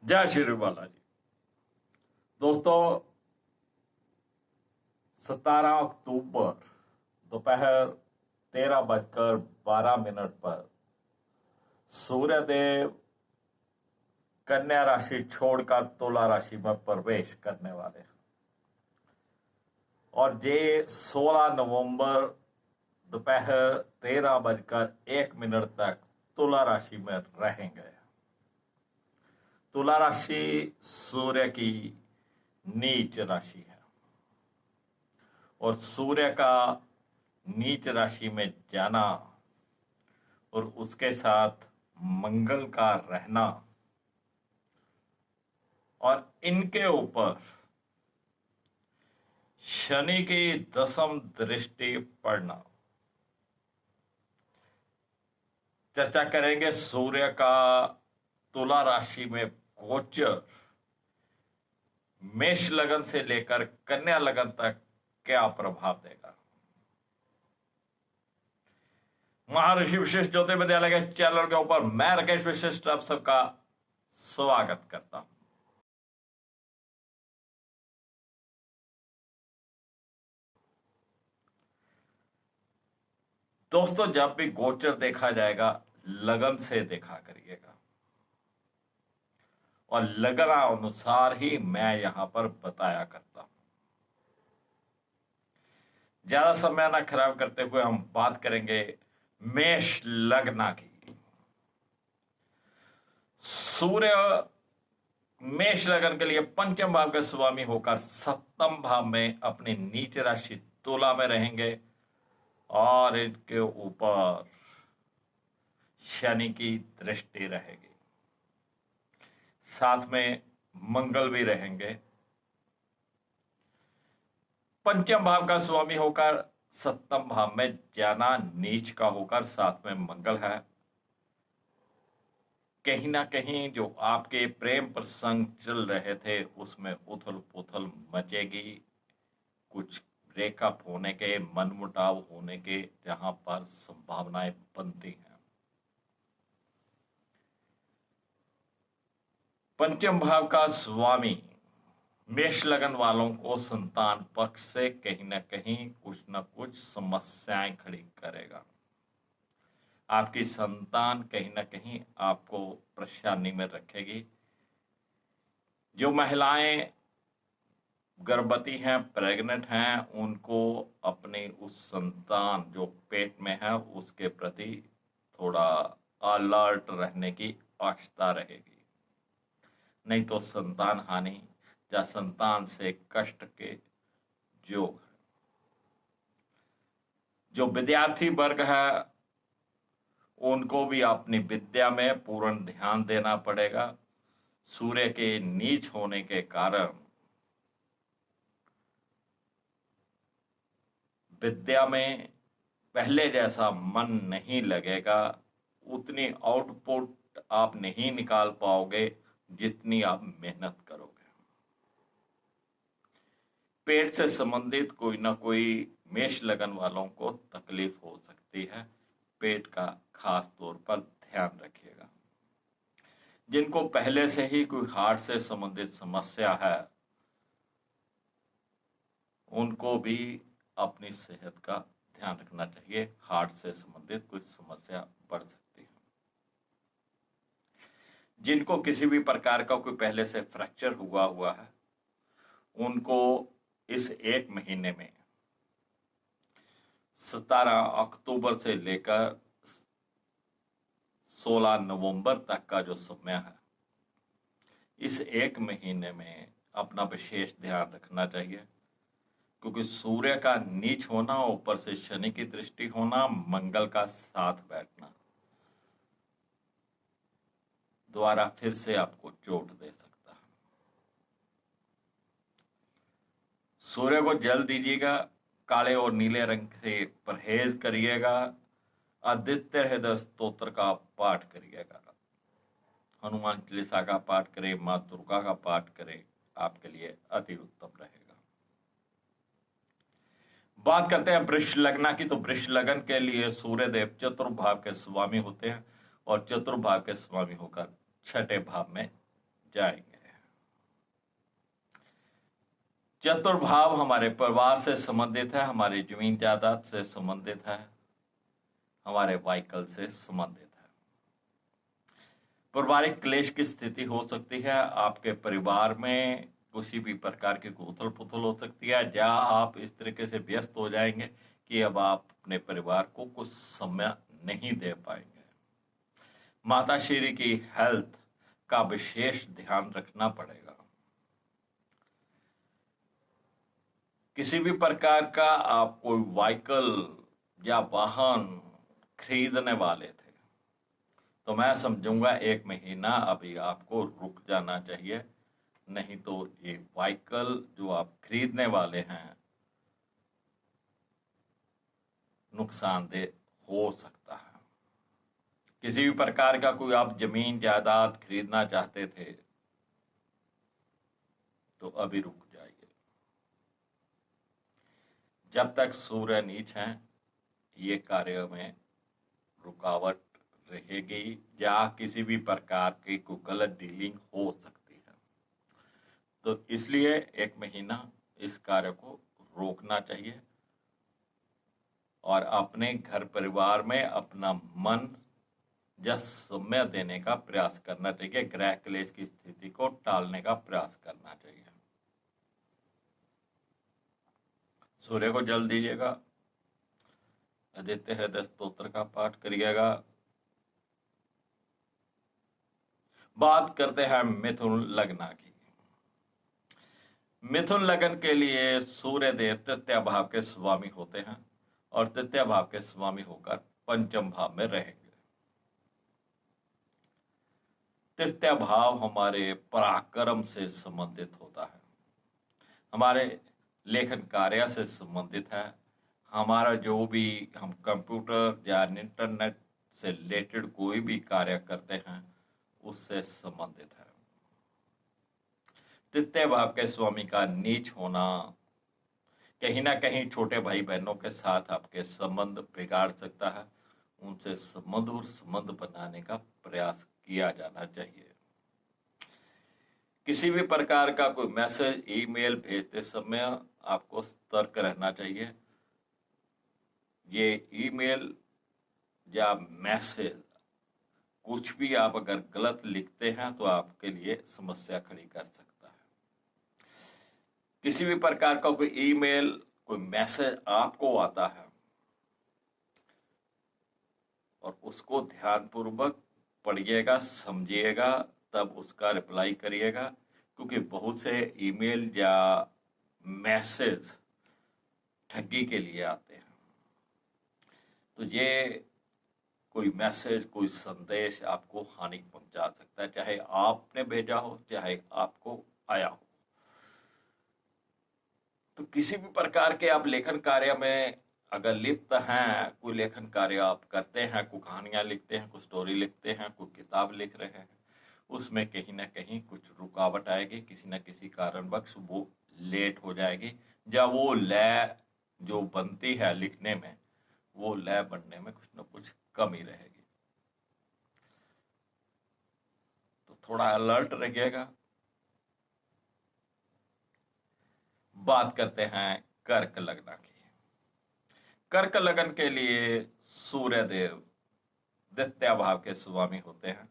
जय श्री बालाजी। दोस्तों, 17 अक्टूबर दोपहर 13:12 पर सूर्यदेव कन्या राशि छोड़कर तुला राशि में प्रवेश करने वाले हैं और ये 16 नवंबर दोपहर 13:01 तक तुला राशि में रहेंगे। तुला राशि सूर्य की नीच राशि है और सूर्य का नीच राशि में जाना और उसके साथ मंगल का रहना और इनके ऊपर शनि की 10वीं दृष्टि पड़ना। चर्चा करेंगे सूर्य का तुला राशि में गोचर मेष लगन से लेकर कन्या लगन तक क्या प्रभाव देगा। महर्षि विशिष्ट ज्योतिष विद्यालय के चैनल के ऊपर मैं राकेश विशिष्ट आप सबका स्वागत करता हूं। दोस्तों, जब भी गोचर देखा जाएगा लगन से देखा करिएगा और लगन अनुसार ही मैं यहां पर बताया करता हूं। ज्यादा समय ना खराब करते हुए हम बात करेंगे मेष लग्न की। सूर्य मेष लगन के लिए पंचम भाव के स्वामी होकर सप्तम भाव में अपनी नीच राशि तुला में रहेंगे और इनके ऊपर शनि की दृष्टि रहेगी, साथ में मंगल भी रहेंगे। पंचम भाव का स्वामी होकर सप्तम भाव में जाना नीच का होकर साथ में मंगल है। कहीं ना कहीं जो आपके प्रेम प्रसंग चल रहे थे उसमें उथल पुथल मचेगी, कुछ ब्रेकअप होने के, मनमुटाव होने के जहां पर संभावनाएं बनती हैं। पंचम भाव का स्वामी मेष लगन वालों को संतान पक्ष से कहीं ना कहीं कुछ ना कुछ समस्याएं खड़ी करेगा। आपकी संतान कहीं ना कहीं आपको परेशानी में रखेगी। जो महिलाएं गर्भवती हैं, प्रेग्नेंट हैं, उनको अपने उस संतान जो पेट में है उसके प्रति थोड़ा अलर्ट रहने की आवश्यकता रहेगी, नहीं तो संतान हानि या संतान से कष्ट के योग। जो विद्यार्थी वर्ग है उनको भी अपनी विद्या में पूर्ण ध्यान देना पड़ेगा। सूर्य के नीच होने के कारण विद्या में पहले जैसा मन नहीं लगेगा, उतनी आउटपुट आप नहीं निकाल पाओगे जितनी आप मेहनत करोगे। पेट से संबंधित कोई ना कोई मेष लगन वालों को तकलीफ हो सकती है, पेट का खास तौर पर ध्यान रखिएगा। जिनको पहले से ही कोई हार्ट से संबंधित समस्या है उनको भी अपनी सेहत का ध्यान रखना चाहिए। हार्ट से संबंधित कोई समस्या बढ़ सकती है। जिनको किसी भी प्रकार का कोई पहले से फ्रैक्चर हुआ है उनको इस एक महीने में 17 अक्टूबर से लेकर 16 नवंबर तक का जो समय है, इस एक महीने में अपना विशेष ध्यान रखना चाहिए, क्योंकि सूर्य का नीच होना, ऊपर से शनि की दृष्टि होना, मंगल का साथ बैठना द्वारा फिर से आपको चोट दे सकता है। सूर्य को जल दीजिएगा, काले और नीले रंग से परहेज करिएगा, आदित्य हृदय स्तोत्र का पाठ करिएगा, हनुमान चालीसा का पाठ करें, मां दुर्गा का पाठ करें, आपके लिए अति उत्तम रहेगा। बात करते हैं वृष लग्न की। तो वृष लग्न के लिए सूर्य देव चतुर्भाव के स्वामी होते हैं और चतुर्भाव के स्वामी होकर छठे भाव में जाएंगे। चतुर्भाव हमारे परिवार से संबंधित है, हमारी जमीन जायदाद से संबंधित है, हमारे व्हीकल से संबंधित है। पारिवारिक क्लेश की स्थिति हो सकती है, आपके परिवार में किसी भी प्रकार की उथल पुथल हो सकती है, या आप इस तरीके से व्यस्त हो जाएंगे कि अब आप अपने परिवार को कुछ समय नहीं दे पाएंगे। माता श्री की हेल्थ का विशेष ध्यान रखना पड़ेगा। किसी भी प्रकार का आप कोई व्हीकल या वाहन खरीदने वाले थे तो मैं समझूंगा 1 महीना अभी आपको रुक जाना चाहिए, नहीं तो ये व्हीकल जो आप खरीदने वाले हैं नुकसानदेह हो सकता है। किसी भी प्रकार का कोई आप जमीन जायदाद खरीदना चाहते थे तो अभी रुक जाइए। जब तक सूर्य नीच है ये कार्य में रुकावट रहेगी, या किसी भी प्रकार की कोई गलत डीलिंग हो सकती है। तो इसलिए 1 महीना इस कार्य को रोकना चाहिए और अपने घर परिवार में अपना मन या समय देने का प्रयास करना चाहिए। ग्रह क्लेश की स्थिति को टालने का प्रयास करना चाहिए। सूर्य को जल दीजिएगा, आदित्य हृदय स्तोत्र का पाठ करिएगा। बात करते हैं मिथुन लग्न की। मिथुन लग्न के लिए सूर्य देव तृतीय भाव के स्वामी होते हैं और तृतीय भाव के स्वामी होकर पंचम भाव में रहेंगे। तृतीय भाव हमारे पराक्रम से संबंधित होता है, हमारे लेखन कार्य से संबंधित है, हमारा जो भी हम कंप्यूटर या इंटरनेट से रिलेटेड कोई भी कार्य करते हैं उससे संबंधित है। तृतीय भाव के स्वामी का नीच होना कहीं ना कहीं छोटे भाई बहनों के साथ आपके संबंध बिगाड़ सकता है। उनसे मधुर संबंध बनाने का प्रयास किया जाना चाहिए। किसी भी प्रकार का कोई मैसेज ईमेल भेजते समय आपको सतर्क रहना चाहिए। ये ईमेल या मैसेज कुछ भी आप अगर गलत लिखते हैं तो आपके लिए समस्या खड़ी कर सकता है। किसी भी प्रकार का कोई ईमेल कोई मैसेज आपको आता है और उसको ध्यानपूर्वक पढ़िएगा, समझिएगा, तब उसका रिप्लाई करिएगा, क्योंकि बहुत से ईमेल या मैसेज ठगी के लिए आते हैं। तो ये कोई मैसेज कोई संदेश आपको हानि पहुंचा सकता है, चाहे आपने भेजा हो चाहे आपको आया हो। तो किसी भी प्रकार के आप लेखन कार्य में अगर लिप्त हैं, कोई लेखन कार्य आप करते हैं, कोई कहानियां लिखते हैं, कोई स्टोरी लिखते हैं, कोई किताब लिख रहे हैं, उसमें कहीं ना कहीं कुछ रुकावट आएगी, किसी न किसी कारणवश वो लेट हो जाएगी, या वो लय जो बनती है लिखने में वो लय बनने में कुछ न कुछ कमी रहेगी। तो थोड़ा अलर्ट रहिएगा। बात करते हैं कर्क लग्न की। कर्क लग्न के लिए सूर्य देव द्वितीय भाव के स्वामी होते हैं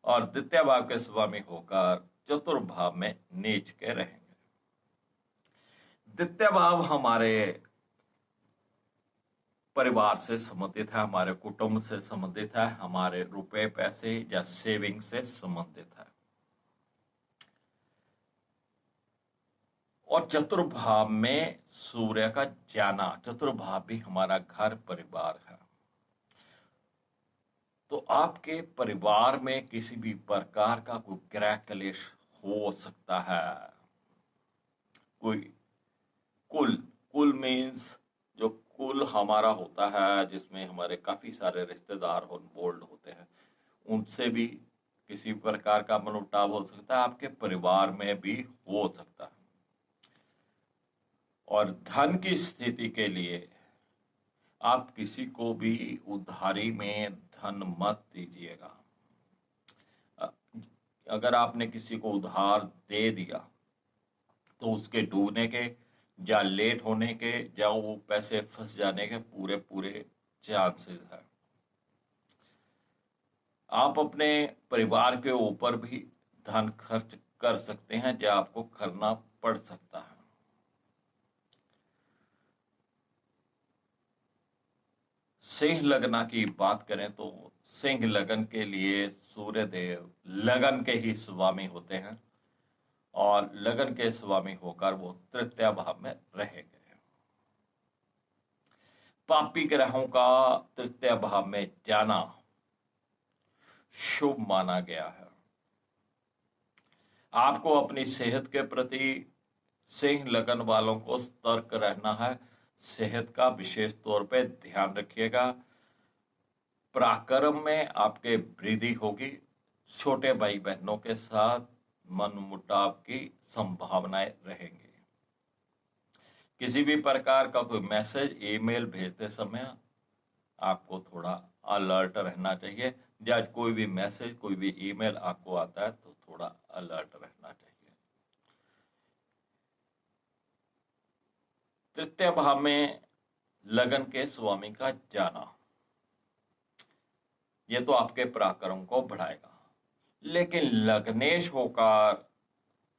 और द्वितीय भाव के स्वामी होकर चतुर्भाव में नीच के रहेंगे। द्वितीय भाव हमारे परिवार से संबंधित है, हमारे कुटुंब से संबंधित है, हमारे रुपए पैसे या सेविंग से संबंधित है। और चतुर्भाव में सूर्य का जाना, चतुर्भाव भी हमारा घर परिवार है। तो आपके परिवार में किसी भी प्रकार का कोई ग्रह क्लेश हो सकता है। कोई कुल मीन्स जो कुल हमारा होता है, जिसमें हमारे काफी सारे रिश्तेदार इन्वॉल्व होते हैं, उनसे भी किसी प्रकार का मनमुटाव हो सकता है, आपके परिवार में भी हो सकता है। और धन की स्थिति के लिए आप किसी को भी उधारी में धन मत दीजिएगा। अगर आपने किसी को उधार दे दिया तो उसके डूबने के या लेट होने के या वो पैसे फंस जाने के पूरे पूरे चांसेस हैं। आप अपने परिवार के ऊपर भी धन खर्च कर सकते हैं या आपको करना पड़ सकता है। सिंह लगना की बात करें तो सिंह लगन के लिए सूर्य देव लगन के ही स्वामी होते हैं और लगन के स्वामी होकर वो तृतीय भाव में रहेंगे। पापी ग्रहों का तृतीय भाव में जाना शुभ माना गया है। आपको अपनी सेहत के प्रति सिंह लगन वालों को सतर्क रहना है। सेहत का विशेष तौर पे ध्यान रखिएगा। पराक्रम में आपके वृद्धि होगी। छोटे भाई बहनों के साथ मनमुटाव की संभावनाएं रहेंगी। किसी भी प्रकार का कोई मैसेज ईमेल भेजते समय आपको थोड़ा अलर्ट रहना चाहिए। या कोई भी मैसेज कोई भी ईमेल आपको आता है तो थोड़ा अलर्ट रहना चाहिए। तृतीय भाव में लगन के स्वामी का जाना ये तो आपके पराक्रम को बढ़ाएगा, लेकिन लग्नेश होकर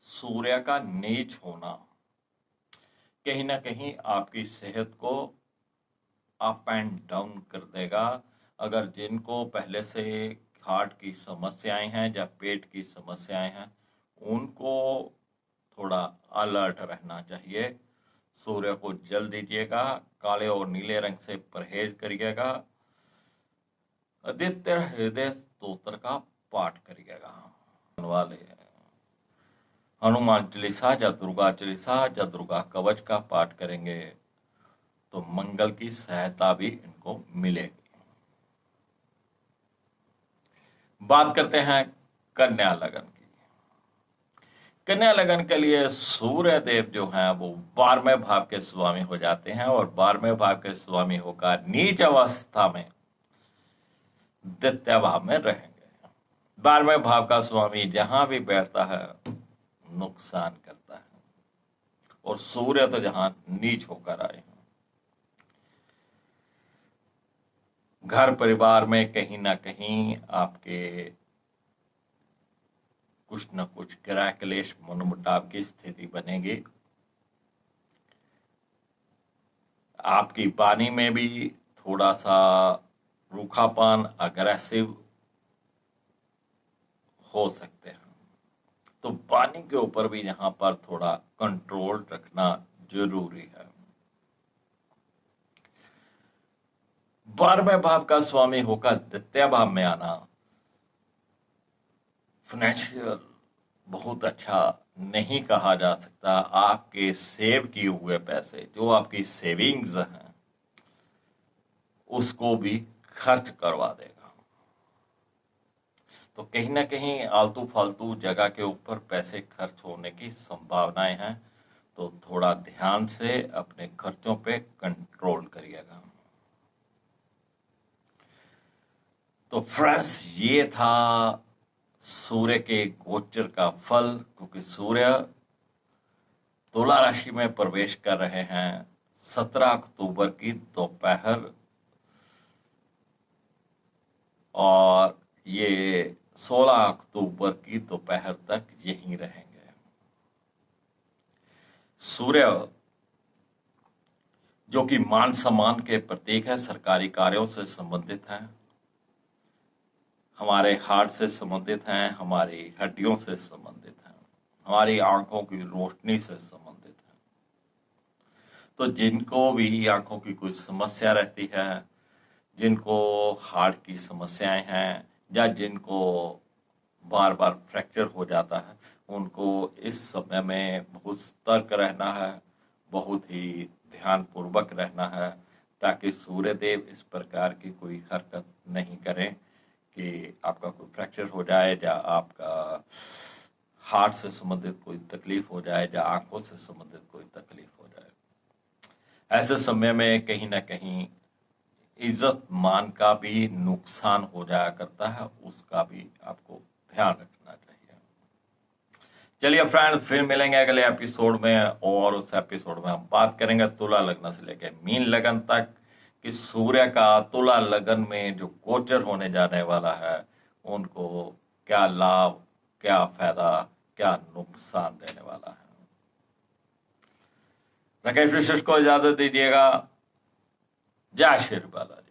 सूर्य का नीच होना कहीं ना कहीं आपकी सेहत को अप एंड डाउन कर देगा। अगर जिनको पहले से हार्ट की समस्याएं हैं या पेट की समस्याएं हैं उनको थोड़ा अलर्ट रहना चाहिए। सूर्य को जल दीजिएगा। काले और नीले रंग से परहेज करिएगा। आदित्य हृदय स्तोत्र का पाठ करिएगा। वाले हनुमान चालीसा या दुर्गा चालीसा या दुर्गा कवच का पाठ करेंगे तो मंगल की सहायता भी इनको मिलेगी। बात करते हैं कन्या लगन की। कन्या लगन के लिए सूर्य देव जो हैं वो 12वें भाव के स्वामी हो जाते हैं और 12वें भाव के स्वामी होकर नीच अवस्था में द्वितीय भाव में रहेंगे। 12वें भाव का स्वामी जहां भी बैठता है नुकसान करता है और सूर्य तो जहां नीच होकर आए हैं। घर परिवार में कहीं ना कहीं आपके कुछ न कुछ ग्रह क्लेश मनमुटाव की स्थिति बनेगी। आपकी वाणी में भी थोड़ा सा रूखापन अग्रेसिव हो सकते हैं, तो वाणी के ऊपर भी यहां पर थोड़ा कंट्रोल रखना जरूरी है। 12वें भाव का स्वामी होकर द्वितीय भाव में आना फाइनेंशियल बहुत अच्छा नहीं कहा जा सकता। आपके सेव किए हुए पैसे जो आपकी सेविंग्स हैं उसको भी खर्च करवा देगा। तो कहीं ना कहीं आलतू फालतू जगह के ऊपर पैसे खर्च होने की संभावनाएं हैं, तो थोड़ा ध्यान से अपने खर्चों पे कंट्रोल करिएगा। तो फ्रेंड्स ये था सूर्य के गोचर का फल, क्योंकि सूर्य तुला राशि में प्रवेश कर रहे हैं 17 अक्टूबर की दोपहर और ये 16 अक्टूबर की दोपहर तक यहीं रहेंगे। सूर्य जो कि मान सम्मान के प्रतीक है, सरकारी कार्यों से संबंधित हैं, हमारे हार्ट से संबंधित हैं, हमारी हड्डियों से संबंधित हैं, हमारी आंखों की रोशनी से संबंधित हैं। तो जिनको भी आंखों की कोई समस्या रहती है, जिनको हार्ट की समस्याएं हैं या जिनको बार बार फ्रैक्चर हो जाता है, उनको इस समय में बहुत सतर्क रहना है, बहुत ही ध्यानपूर्वक रहना है, ताकि सूर्यदेव इस प्रकार की कोई हरकत नहीं करें कि आपका कोई फ्रैक्चर हो जाए या आपका हार्ट से संबंधित कोई तकलीफ हो जाए या आंखों से संबंधित कोई तकलीफ हो जाए। ऐसे समय में कहीं ना कहीं इज्जत मान का भी नुकसान हो जाया करता है, उसका भी आपको ध्यान रखना चाहिए। चलिए फ्रेंड, फिर मिलेंगे अगले एपिसोड में, और उस एपिसोड में हम बात करेंगे तुला लग्न से लेकर मीन लगन तक कि सूर्य का तुला लगन में जो गोचर होने जाने वाला है उनको क्या लाभ, क्या फायदा, क्या नुकसान देने वाला है। राकेश विशिष्ट को इजाजत दीजिएगा। जय श्री बालाजी।